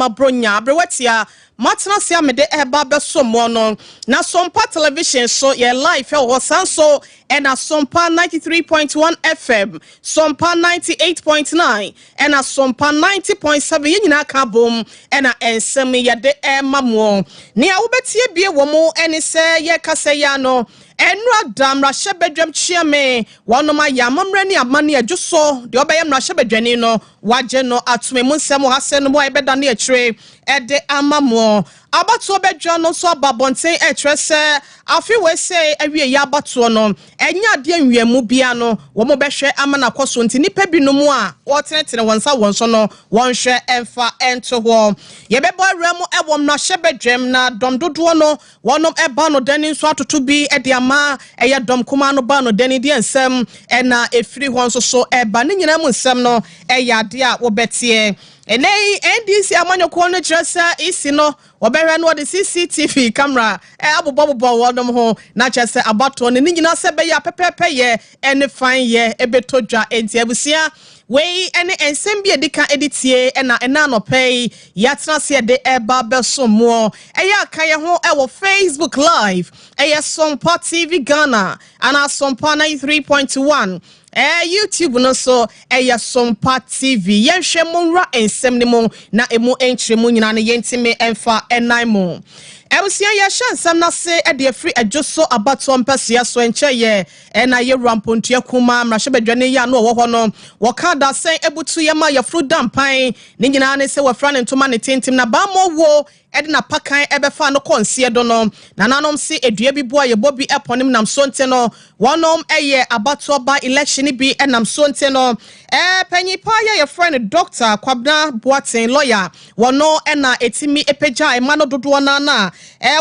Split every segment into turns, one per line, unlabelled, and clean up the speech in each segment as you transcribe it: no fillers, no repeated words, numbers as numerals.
Mabronya, Brewetia, Matna Siamede Eba Besomono, na Sompa television so ye live was so and a Sompa 93.1 FM, Sompa 98.9, and a Sompa 90.7 Yina Kabum, and a Ensemi Yade Mamo. Nia Ubetie be womo and say ye Casayano. Enra dam rashe bedwam chiame wono ma yamamre ne amane adwuso de obeyam rashe bedwane no waje no atume mu nsem hase no boy beda ne atire ede amamo abato bedwa no so ababonten etre se afi we say awie ya abato no enya de anwiamu bia no wo mo behwe amana koso nti nipa binom a wo tenetene wonsa wonso no wonhwe emfa ento ho ye bebo awremu ewom na rashe bedwam na dom dodo no wonom eba no dani nso atoto bi ede ma eya dom kuma no ba no dani di ensem ena efiri ho nso so eba ne nyina mu nsem no eya de a wo betie enei NDC amanyoko no kyeresa isi no obehwe no de CCTV camera abobobo wodom ho na kyerese abato ne nyina se be ya pepepe ye ene fan ye ebetodwa enti abusia wei ene ensem bi edika editie ena no pay yatna se de eba besomo eya kan ye ho ewo Facebook live eya Sompa TV Ghana ana Sompa 93.1 YouTube no so eya Sompa TV yenhwe monra ensem ne mo na emu enkyere mu nyina ne yentime emfa enan mo Ewusia ya shansam na se e de free adwoso abato mpasia so enche ye na ye rampontua kuma mrahye bedwane ya no wo ho no wo ka da sen ebutu ye ma ye fru dampan ne nyina ne se wo fra ne ntoma ne tentim na ba mo wo ede na pakan ebefa no konsie do no na nanom se edua bi boa ye bobi eponim nam so nte no wonom eye abato ba election bi enam so nte no panyipa ye friend doctor Kwabna Boaten lawyer wono na etimi epeja ema no dodo na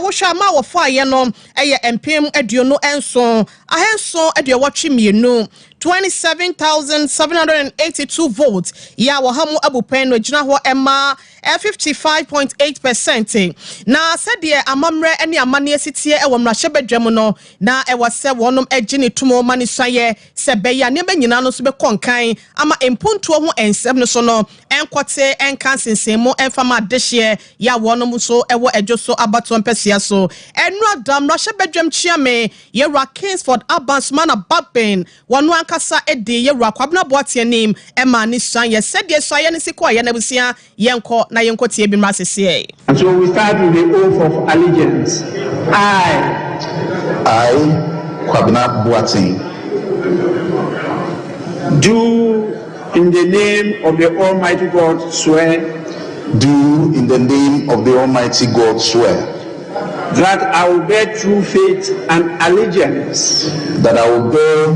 wo hwa ma wo fa ye no eye empem aduonu enso ahenso aduowatwe mienu 27,782 votes ya wo hamu abupen no gina ho ema 55.8%. na sede amamre ene amane asitie e wo mrahye bedwam no na e wase wonom agine tumo mane swaye se beya ne banyina no so be konkan ama empuntuo ho ensem no so no enkote enkansensemo enfama dehye ya wonom so e wo adwoso abato mpasia so enra dam mrahye bedwam chiame ye Kingsford Abansman Ababin wonu ankasa ede ye Kwabna Boaten nim e ma ni swan ye sede swaye ne sikwa ye na busia yenko na yenko tie bi mrasese.
And so we start with the oath of allegiance. I Kwabna Boaten, do in the name of the Almighty God swear.
Do in the name of the Almighty God swear.
That I will bear true faith and allegiance.
That I will bear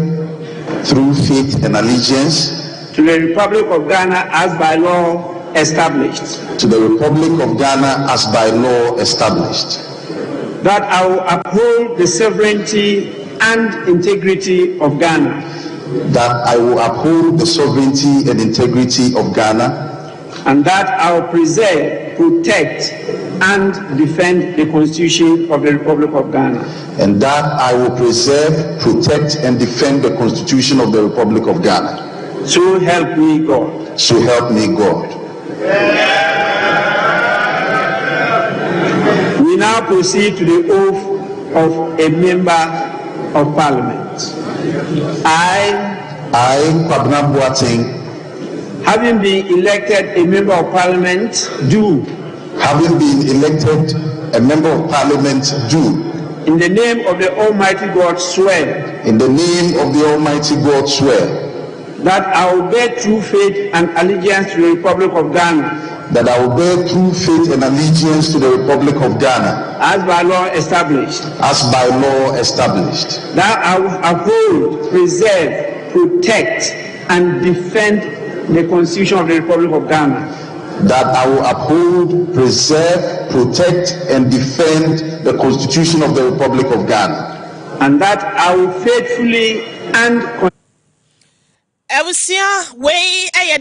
through faith and allegiance.
To the Republic of Ghana as by law established.
To the Republic of Ghana as by law established.
That I will uphold the sovereignty and integrity of Ghana.
That I will uphold the sovereignty and integrity of Ghana.
And that I will preserve, protect, and defend the Constitution of the Republic of Ghana.
And that I will preserve, protect, and defend the Constitution of the Republic of Ghana.
So help me God.
So help me God.
We now proceed to the oath of a member of Parliament. I
Kwabna Boaten,
having been elected a member of Parliament, do.
Having been elected a member of Parliament, do.
In the name of the Almighty God, swear.
In the name of the Almighty God, swear.
That I will bear true faith and allegiance to the Republic of Ghana.
That I will bear true faith and allegiance to the Republic of Ghana.
As by law established.
As by law established.
That I will uphold, preserve, protect, and defend the Constitution of the Republic of Ghana.
That I will uphold, preserve, protect, and defend the Constitution of the Republic of Ghana.
And that I will faithfully and
Ewusia we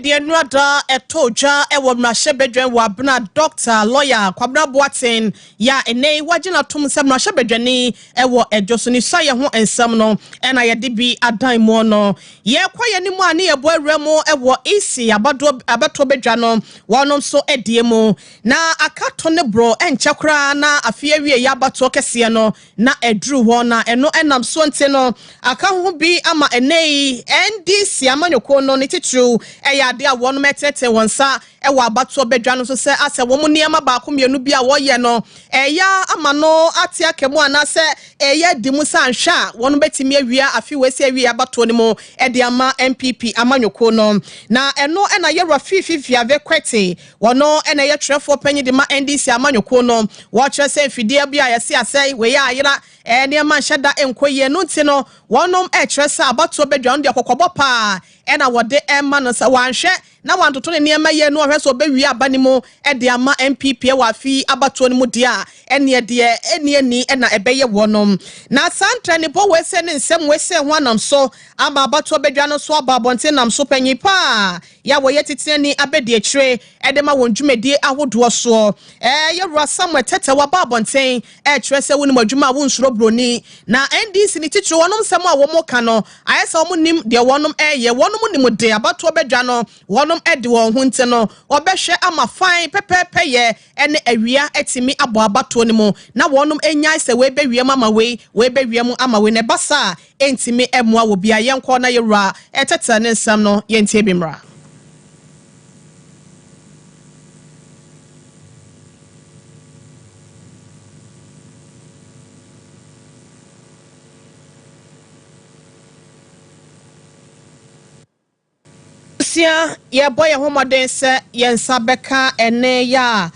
de enrada etoja ewo mrahye bedwen wabna doctor lawyer Kwabna Boaten ya ene wagina tom se mrahye bedwani ewo edwoso ni saye ho ensam no ena ye de bi adan mu no ye kwaye ni mu ane ye bo awramo ewo isi abato bedwa no wonom so edie mu na akato ne bro enchekra na afie wie ya abato kese no na edru ho na eno enam so nte no aka ho bi ama enei NDC amanyoko no ne titru eyade a won metete wonsa ewa abato bedwa no so se ase wo mu niam ba ko mienu bi a wo ye no eya amano ate akemu anase eya dimu sanhwa won betimi awia afi wesi awia abato ne mu ede ama MPP amanyoko no na eno ena ye rafifi ave kwete wono ena ye trefo panyi de ma NDC amanyoko no wo kire se fidie bia yesi asai we ya ayira ene ma hyada enkoye no nti no wonom kire se abato bedwa no de kokobo pa ena wode emma no se wanhwe na wantoto ne niam ye no hwe so bewi abanimu ede ama MPP wa fi abato ne mu dia ene de eni ena ebeye wonom na santra ne bo wese ne nsem wese ho anam so ama abato bedwa no so ababonte nam so panyi pa ya wo yetete ni abede akire ede ma wondwumedie ahodo so ye rua Samuel tete wa babonten kire se woni madwuma wo nsuro broni na NDC ni titru wonom sem a wo mo ka no ayesa wo nim de wonom ye wonom nim de abato bedwa no wonom ede won ho nte no obehwe ama fine pepepe ye ene awia etimi abo abato ne mu na wonom enya se we bewie ama we bewie mu ama we ne basa entimi emua wo bia yenko na yewra etete ne nsam no yentie bimra ye boy homoden se yensa beka ene ya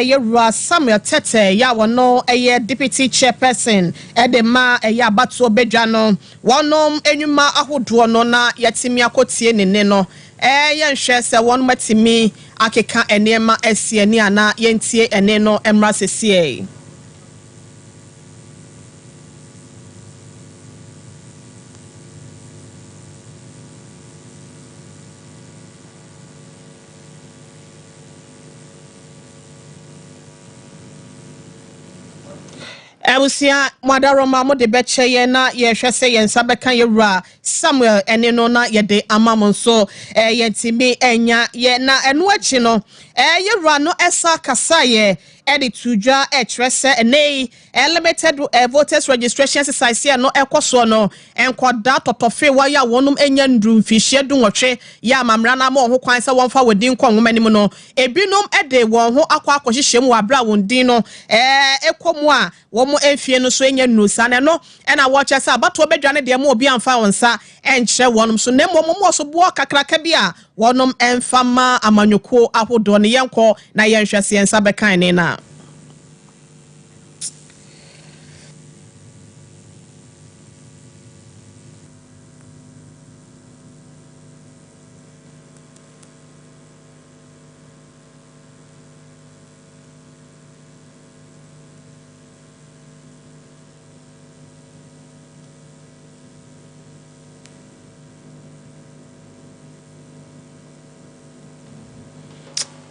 yewra Samuel tete ya wono deputy chairperson de ma ya abato bedwa no wonom enwuma ahodo no na yetimi akotie ne no yenhwe se wonom atimi akeka enema asiani ana yentie ene no emra sesie Ewusia Madaroma mo de beche ye na ye hwese ye nsa beka yewra Samuel ene no na ye de amamon so yentimi enya ye na eno achi no yewra no esa kasaye edit tujwa trese ene limited voters registration exercise no ekoso no enkoda totofe wa ya wonum enya ndru mfihie dunwotwe ya mamra na mo ho kwan se wonfa wadin kwa nwomani no ebinom ede won ho akwa akohyehyem wa bra wondin no ekomu a wo mo enfie no so enya nusa ne no ena wo kye se abato bedwa ne de mo obi amfa wonsa enkyere wonum so ne mo so bo kakraka bia wonum emfama amanyoko ahodo ne yenko na yenhwese yensa bekan ne na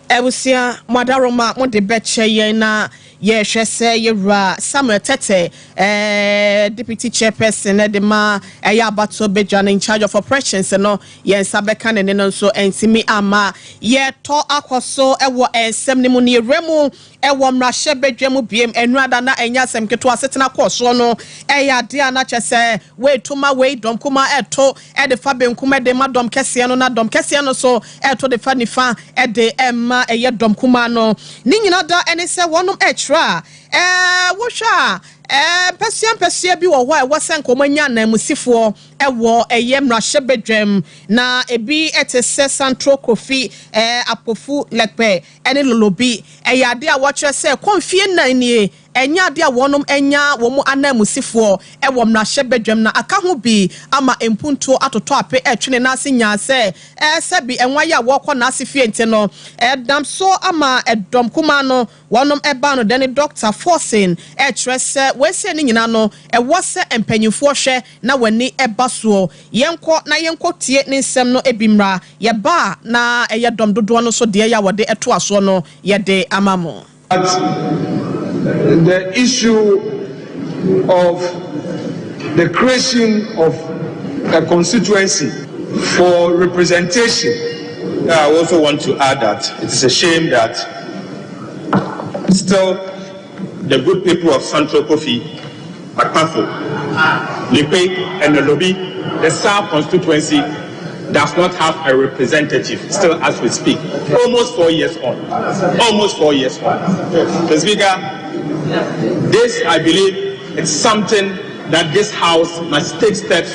Ewusia Madaroma mo de beche ye na ye hwese yewra Samuel tete deputy chairperson de ma ya abato bedwa in charge of operations no ye nsabeka ne no so entimi ama ye to akoso ewo ensem ne mu ne remu ewo mrahye bedwa mu biem enrada na enya sem keto asetena koso no ya de ana chese we tuma we dom kuma eto de fa benkuma de ma dom kese no na dom kese no so eto de fa nifa de emma eye dom kuma no ni nyina da ene se wonum etra wo hwa pesia bi wo ho e wosen komanya na musifo ewo eye mrahye bedwam na ebi etese Central Kofi apofu lekpe ene lolobi eyade a wo kire se konfie nan nie enya de a wonom enya wo mu anamusifo e wo mrahye bedwam na aka ho bi ama empunto atoto ape etwene na ase nya se sebi enwa ya wo kɔ na ase fie nti no dam so ama edom kuma no wonom eba no de Dr. Forcing trese we se ni nyina no wo se empanyimfo hwe na wani eba so yenko na yenko tie ni nsem no ebimra ye ba na eye dom dodo no so de ya wode eto aso no ye de amamo.
The issue of the creation of a constituency for representation.
I also want to add that it is a shame that still the good people of Central Kofi, Akpafo, Lepe, and the Lobby, the South constituency does not have a representative still as we speak. Almost 4 years on. Almost 4 years on. Mr. Speaker, this, I believe, is something that this House must take steps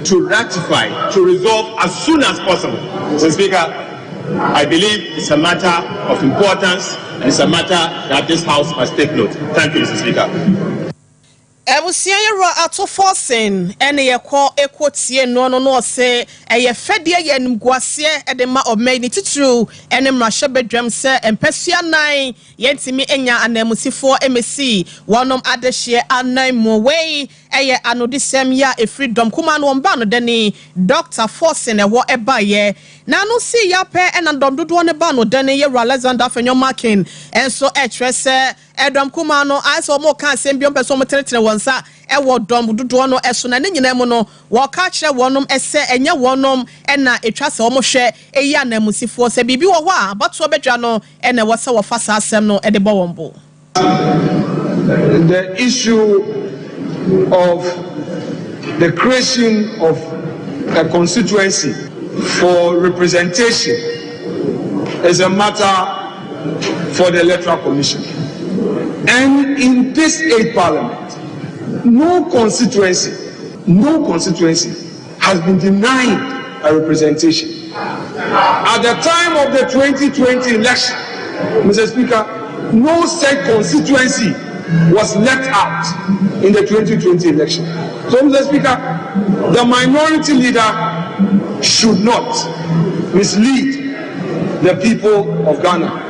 to ratify, to resolve as soon as possible. Mr. Speaker, I believe it's a matter of importance and it's a matter that this House must take note. Thank you, Mr. Speaker.
Ebusia yero ato Forcing ene yekɔ ekotie no se eye fedie ye nimguase edema omeni titru ene mrahye bedwam se empesua nan yentimi enya anamusifo emesi wonom adehye anan mo wei eye anodisem ya freedom kuma no mba no deni Dr. Forcing ewo ebaye na no si ya pe ena dom dodo ne ba no deni ye Alexander Fenyomakin enso etrese edom kuma no aiso mo kan sembiom peso mo teretere wonsa ewo dom dodo no eso na ne nyina mu no wo ka kire wonom ese enye wonom ena etwa se wo hwe eyi anamusifo se bibi wo ho a bato bedwa no ena wo se wo fa sa asem no ede bo wombo.
The issue of the creation of a constituency for representation is a matter for the Electoral Commission. And in this 8th Parliament, no constituency has been denied a representation. At the time of the 2020 election, Mr. Speaker, no state constituency was left out in the 2020 election. So, Mr. Speaker, the minority leader should not mislead the people of Ghana.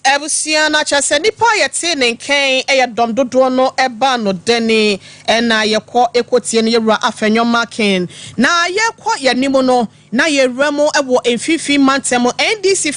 Ebusia na chase nipa yete nenken eye dom dodo no eba no deni na yekɔ ekotie no yewura Afenyomakin na yekɔ yanimo no na yeremo ewo emfifi mantemo NDC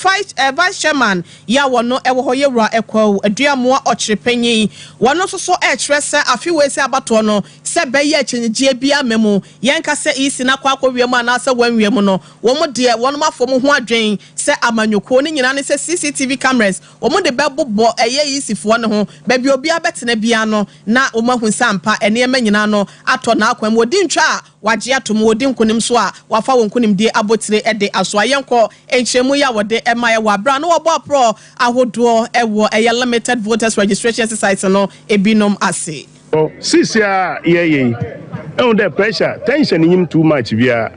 vice chairman ya wono ewo ho yewura ekwa aduamoa ɔkyerepɛnyi wono soso ɛkyerɛsɛ afiwe se abato no se bɛyɛ akyenye bia memu yenka se isi na kwa wiem ana se wanwiem no womo de wono mafo mo ho adwen se amanyoko ne nyina ne se CCTV cameras womo de bɛbobɔ ɛyɛ isifo ne ho ba bi obi abetena bia no na womahu sampa ene ema nyina no atɔ na akwam wodi ntwa wagye atom wodi nkonim so a wafa wonkonim die abotire ede aso ayenko enchemu ya wode emaye wa bra no wo pro ahodo ewo eye limited voters registration exercise no ebinom ase
sisia ye the pressure tension him too much bia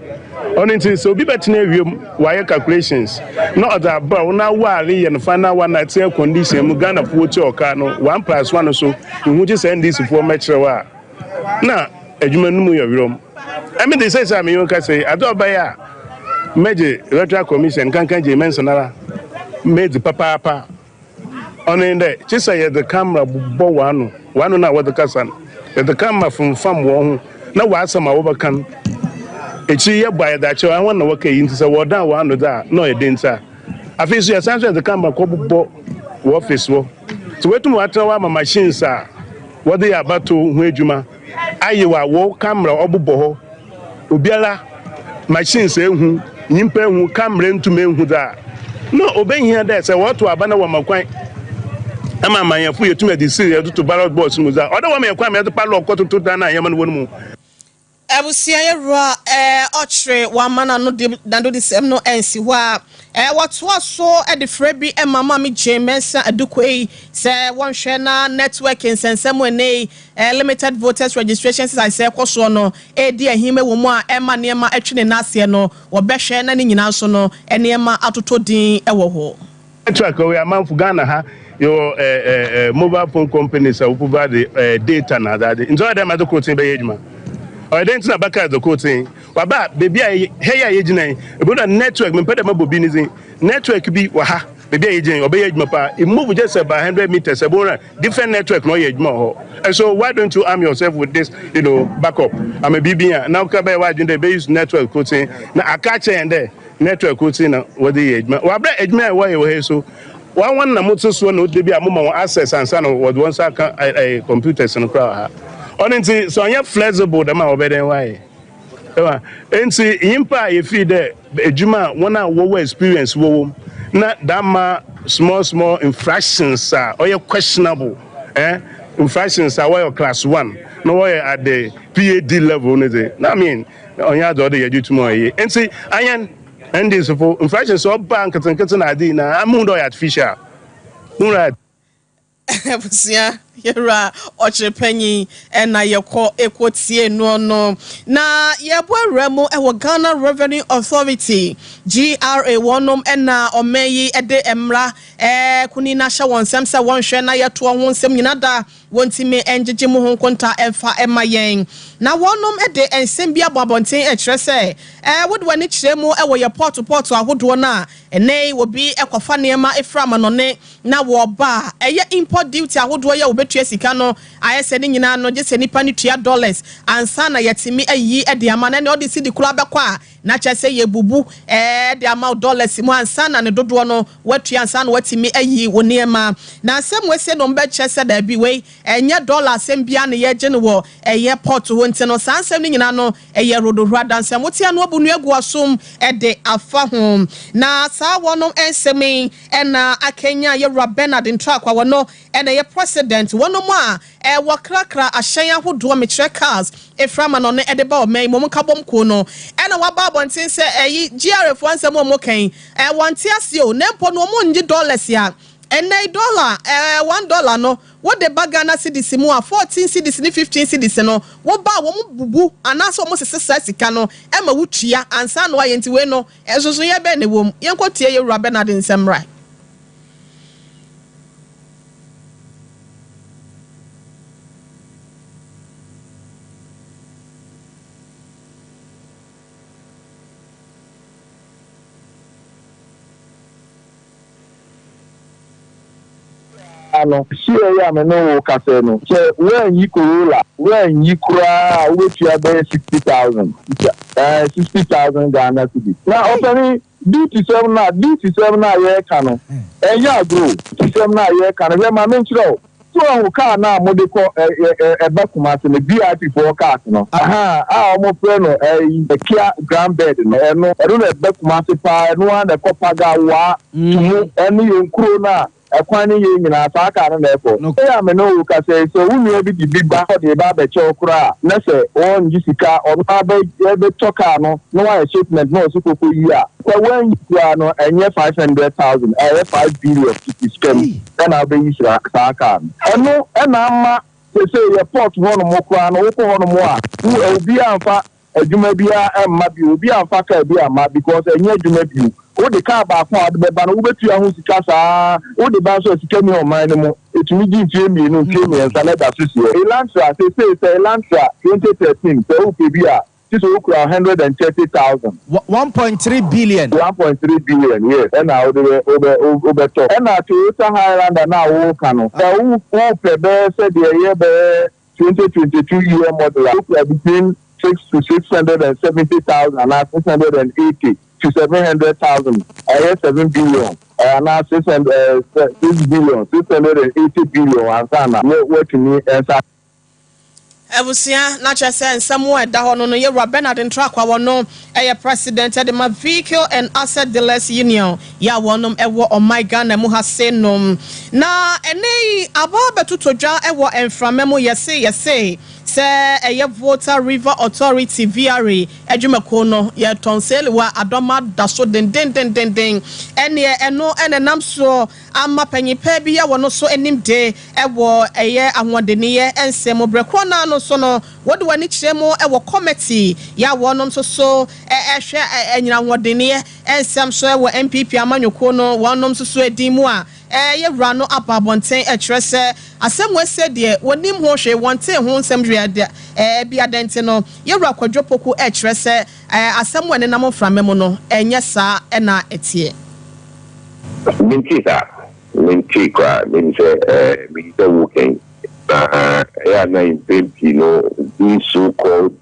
only so be betena wiem wire calculations no other bra na wale ye no final one at condition mu Ghana pochi oka no 1+1 so hu ji send this for metre wa na adwuma no mu ye wiem I mean they say some you can say adobaya Meje Electoral Commission kankan je mensonara made papa on in there just say the camera bo wanu na what the kasan the camera from farm wo na wa asama wo bakan echi ye buy that I want to work into say wo dan wanu da no e densa afi so ya the camera ko bo office wo so wetu mo atra wa machines a wo dey abato hu adwuma ayewa wo camera obobo ho obiara machines ehu nyimpa ehu camera ntume ehu da no obenhia da say what to abana wa makwan ama manyafu yetuma di serious to ballot box mu za oda wa makwan me to palo kototo da na yama no wonu
Ebusia yero ochre wa mana no de dando di sem no ensi wa watu aso de frebi mama mi James adukoi se wonhwe na network nsensem ene limited voters registration since I say koso no di ahime wo mu a ema ne ema atwene na ase no wo behwe na ne nyina so no ene ema atoto din ewo ho
network we am for Ghana ha your mobile phone companies will provide the data na that enjoy them at the quoting be ejuma or identity na baka the quoting waba baby hey ejina about network me pede mabobi ni network bi wa ha baby ejin obey ejuma pa it move just about 100 meters about different network no ejuma ho and so why don't you arm yourself with this backup I'm a BB now ka be why they use network quoting na akache and there network quoting na what the ejuma wa bra ejuma why we so one na moto so no de bi amoma access and san what one sa computers no crowd only so anya flexible dem a obeden why enti impa e fi there ejuma one a wo experience wo na that ma small infractions are or questionable infractions are why class 1 no why at the PhD level no dey na mean onya do dey you tomorrow enti ayan and this for inflation so bank and na di na amundo artificial right
Ebusia yera ochepenyi na yekọ ekotie no na yeboaremu e Ghana Revenue Authority GRA wonom na omeyi ede emra kuni na hye wonsem se wonhwe na yeto ho nsem nyina da wontime engege mu ho konta emfa emayen na wonom ede ensem bia babonten ekire se wode wani kire mu wo ye port ahodo na enei obi ekofa neema efra manone na wo ba eye import duty ahodo ye obetua sika no ayese ni nyina no je se nipa ni tua dollars ansa na yetimi ayi ede ama na ne odi si di kula bekwa na chese ye bubu de ama dollars mu ansa na ne dodo no watua ansa na watimi ayi wo neema na asem wese no mbe chese da bi we enye dollar asem bia ne ye je ne wo eye port ho ntino sansem ni nyina no eye rodohura dansem wotia no obunu egu asum de afa ho na sa wono ensemi na akenya ye Bernard Ntrakwa wono ena ye president wono mu a wakrakra ahyen ahodo mechre cars eframa no ne de ba o mai mom kabom ko no ena waba bontin se GRA fo ansem mo kan wonte ase o nempo no mo nji dollars ya ena dollar $1 no what the bagana cedis mu a 14 cedis ni 15 cedis no wo ba wo mu bubu anaso mo sesesa sika no e ma wutua ansa no ayenti we no esoso ye be ne wom yenkotie ye wura Bernard Nsemra
no see ya me no kase no che when yi Corolla when yi kura we tia be 60,000 Ghana cedi na openi DT7 na ye ka no enya grow DT7 na ye ka no ma me nchiro so car na mo de ko eba kuma se ne BRT for car no omo pre no the Kia grand bed no no eba kuma se pa no an de kopaga wa tumu eni yenkuro na ekwani ye nyina fa aka no na efo ya me no ka say so wunu bi di bigba de ba be che okura na se on jisika on ba be toka no no wa shipment no so koko yi a so when you are no enye 500,000 5 billion to spend then I'll be isra aka eno na ama say ye port ho no mo kura no wo ko ho no mo a obi amfa adwuma bia emma bi obi amfa ka bi ama because enye adwuma bi o de car ba kwa de ba no wo betu ahu sika saa o de ba so sika mi o man no mo etumi di fie mi no fie mi ensa na da sisi Elantra say Elantra 2013 so o pe bi a this o kura 130,000
1.3 billion
1.3 billion yes and now o be to and na Toyota Highlander na wo kan no so o pe be say the year be 2022 year model o between 6 to 670,000 and 680 to 700,000. 7 billion. Now 6 billion, 680 billion. And sana what to me and
Ebusia na chese nsemo eda ho no ye Bernard Ntrakwa wono president of the Vehicle and Asset Dealers Union ya wonom ewo Ghana mu hasenom na enei aba betutodwa ewo enframemo yese se eye Volta River Authority VRA adwumako no ye tonsel wa adoma daso den ene eno enenam so ama panyipa bi ya wono so enim de ewo eye ahwodene ye ensem brekro na no so no wode wani kiremo ewo committee ya wonom so ehwe enyina ahwodene ye ensem so ewo MPP amanyoko no wonom so edimu a ye rano ababonten ekrese asemwe se de wonim ho hwe wonte ho nsem dwe bi adente no ye wura kwadwopoku ekrese asemwe ne nam framem no enye sa na etie
minti kwa minse working ya na impempi no these so-called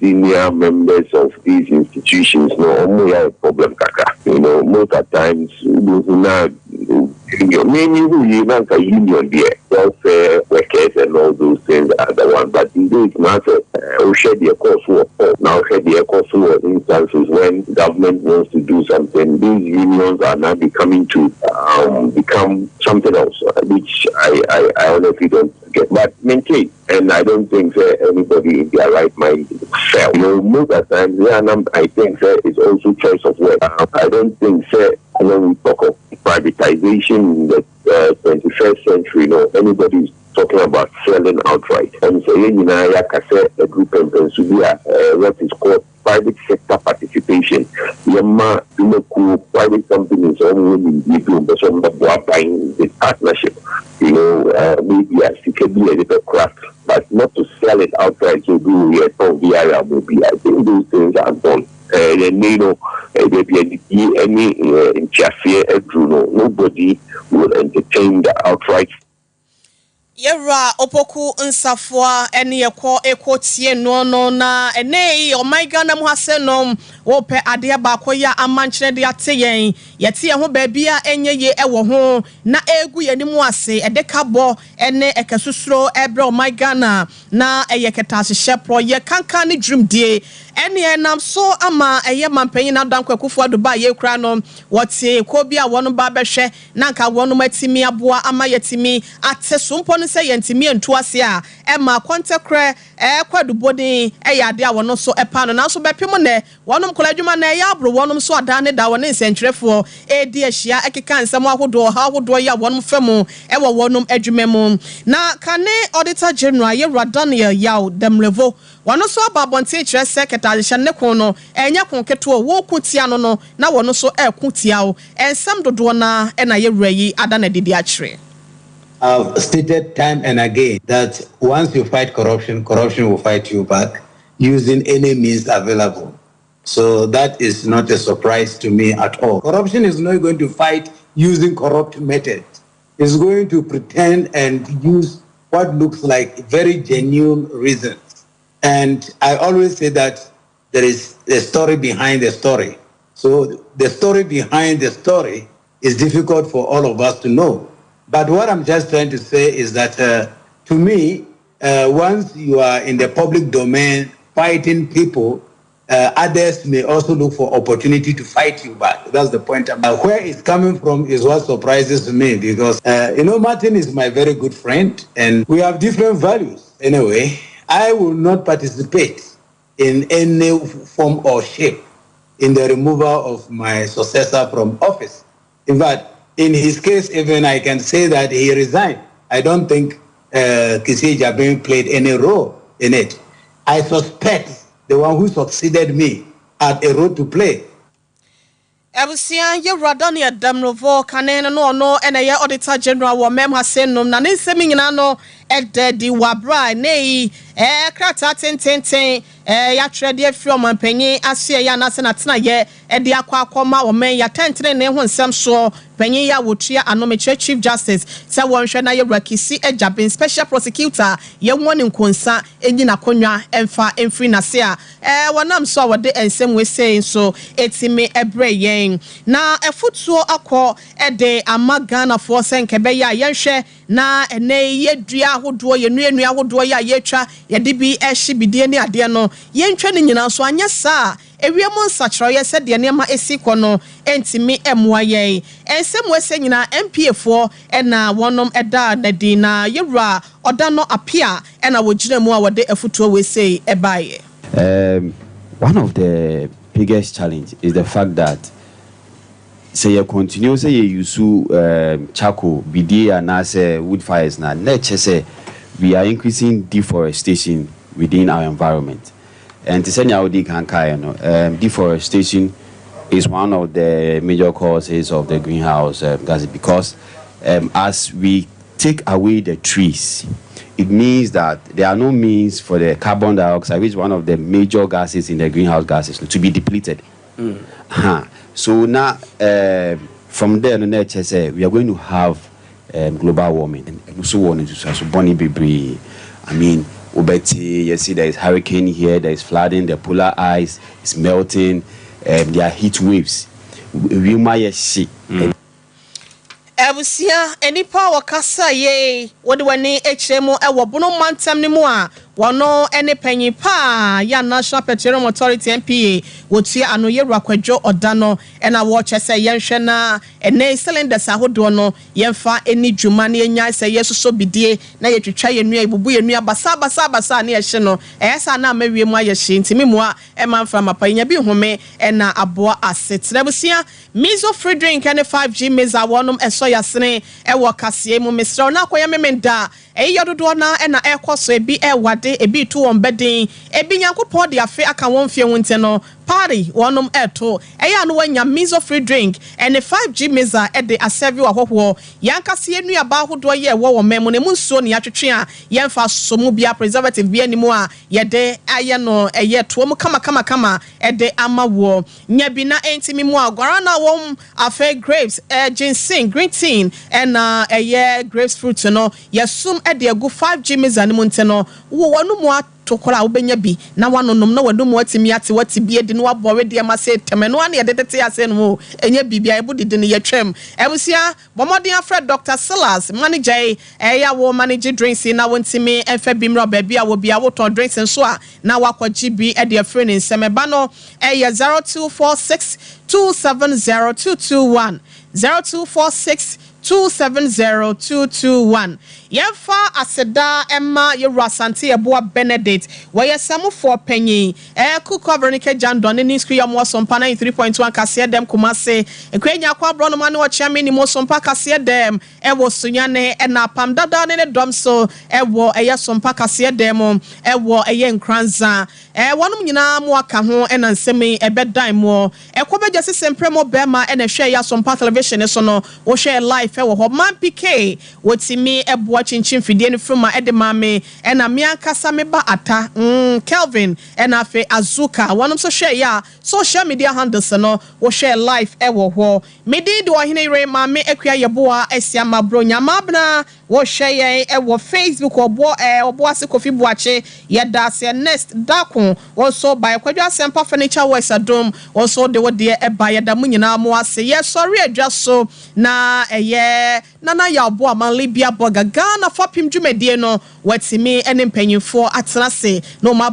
senior members of these institutions no omo ya problem kaka most of times many who even can union there welfare workers and all those things are the one but in this matter we share the course now share the course instances when government wants to do something these unions are now becoming to become something else which I honestly don't get but maintain and I don't think anybody in their right mind fail most of the time I think it's also choice of work I don't think when we talk of privatization in the 21st century, anybody is talking about selling outright. And so, a group of what is called private sector participation. Private companies only buying this partnership. Maybe a secretly a little craft, but not to sell it outright to do I think those things are done. Nobody will entertain the outright.
Yera opoku nsafwa ene ekotie no na ene o my Ghana mu hasenom wo pe ade ba koya amanchene de ateyen yete ho ba bia enye ye ewo ho na egu yenimu ase edekabo ene ekesusuro ebre o my Ghana na eyeketa hye pro ye kankan ne dream die ene enam so ama eye mampanyi na danko akufo aduba ye kura no wote ko bia wono ba behwe na nka wono matimi aboa ama yetimi ate Sompa say yentimi entu ase a ema kwantekre kwadubodi eyade a wono so epa no na so bepem ne wonom koladwuma na ya abro wonom so adane da woni nsentwerefo edi ahia ekeka nsem ahodo ya wonom femu ewo wonom adwumemu na kane auditor general ye Daniel Yaw Demrevo wono so ababonte kire secretary hye ne kon no enya kon keto wo kutia no na wono so kutia o ensem dodo na na ye wurayi adane didi akire.
I've stated time and again that once you fight corruption, corruption will fight you back using any means available. So that is not a surprise to me at all. Corruption is not going to fight using corrupt methods. It's going to pretend and use what looks like very genuine reasons. And I always say that there is a story behind the story. So the story behind the story is difficult for all of us to know. But what I'm just trying to say is that, to me, once you are in the public domain fighting people, others may also look for opportunity to fight you back. That's the point. Where it's coming from is what surprises me because, Martin is my very good friend and we have different values. Anyway, I will not participate in any form or shape in the removal of my successor from office. In fact, in his case, even I can say that he resigned. I don't think Kissi Jabin played any role in it. I suspect the one who succeeded me had a role to play.
Ebusia ye Daniel Demrevo kanene no ene ye auditor general wo mem hasenum na ne nsemi nyina no ededi wabra nei krata tententen ya trade afri omanpanyi ase ya na se na tena ye ede akwa wo men ya tentene ne ho nsem so panyi ya wotua anometre chief justice se wonhwe na ye Kisi Ejabin special prosecutor ye woni nkonsa enyina konwa emfri na se a wonam so wode ensem we say so etime ebre yen na efutuo akọ ede amagana for senkebe ya yenhwe na ene ye dua ahodo ye nuanua ahodo ya yetwa ye de bi ehye bidie ne ade no yentwa ne nyina so anya sa ewiemu nsachroye said de nneema esiko no entimi emwa ye ensem wese nyina MPA4 na wonom eda nadi na yewra oda no apia na wogina mu a wode afutuo we say ebaye.
One of the biggest challenge is the fact that say you continue say you use charcoal bidi and say wood fires na nature say we are increasing deforestation within our environment. And to say deforestation is one of the major causes of the greenhouse gases because as we take away the trees, it means that there are no means for the carbon dioxide, which is one of the major gases in the greenhouse gases, to be depleted. So now, from there, we are going to have global warming. And so on. So Bonnie Bibri, I mean, Obeti, you see there is hurricane here, there is flooding, the polar ice is melting, there are heat waves. We might see.
Ebusia enipa wakasa ye wode wani hremo ewo bono mantam ne mu a wono ene panyi pa ya National Petroleum Authority NPA wotua ano ye rakwadwo odano ena wo chese yenhwe na ene cylinders ahodo no yemfa eni dwuma na enya se yesoso bidie na yetwetwa yenua ibubu yenua basa na yehye no eyesa na mawie mu ayehye ntimi mu a emanfa mapanya bi home ena aboa asetre. Ebusia miso free drink ene 5G meza wonom eso yasene ewo kasie mu misra na akoya memenda eyododo na ena ekoso ebi ewade ebi tu won bedin ebi nyankopɔ de afe aka won fie wonte no party wonom eto eya no wanya miso free drink ene 5G meza ede aserve ahoho yankase enua ba ahodo ye wo memu ne munsuo ne atwetwe a yemfa somu bia preservative bia nimu a yede aye no eye to mu kama ede amawo nya bi na entimi mu agwara na wom afe grapes ginseng green tea and eye grapes fruit no yesum ede agu 5G meza ne munte no wo wonu mu tokola obenya bi na wanonom na wadum watimi ate watibie de no abore de ma se temeno ane yedete ase no enya bibia ebudide ne yetwem ebusia bomodin afred Dr. Silas manager eya wo manage drinks na wontimi enfa bimro ba bia wo bia wo ton drinks nso a na wakwaji bi e de afre ne nsemeba no eya 0246270221 0246270221 Yemfa aseda Emma Yerasante Eboa Benedict where some for penny ku coverenike jandon ni screen ya mo Sompa 93.1 kase dem kumase ekwenya kwa bro no mane wo chairman ni mo Sompa kase dem ewo sunyane na pam dada ne dom so ewo eye Sompa kase dem ewo eye nkranza wonum nyina mo aka ho na nsemi ebedan mo ekwobeje sesempre mo bema na hwe ya Sompa television so no wo hwe live ewo ho man PK wotimi ebo chinchin fidie ni from edemame ena miankasa meba ata Kelvin ena fe Azuka wanum so share ya social media handles no wo share live ewo ho medi do hine re mame akua yeboa asia mabro nyamabna wo share ye ewo Facebook obo ase Kofi Buache yeda se next dakon also by Kwadwa Sempa Furniture Works adom also de wo de eba yeda munyina mo ase ye sorry adwa so na eye nana ya obo amanle bia boga Ghana for pim dwumadie no watimi ene mpanyimfo atrase no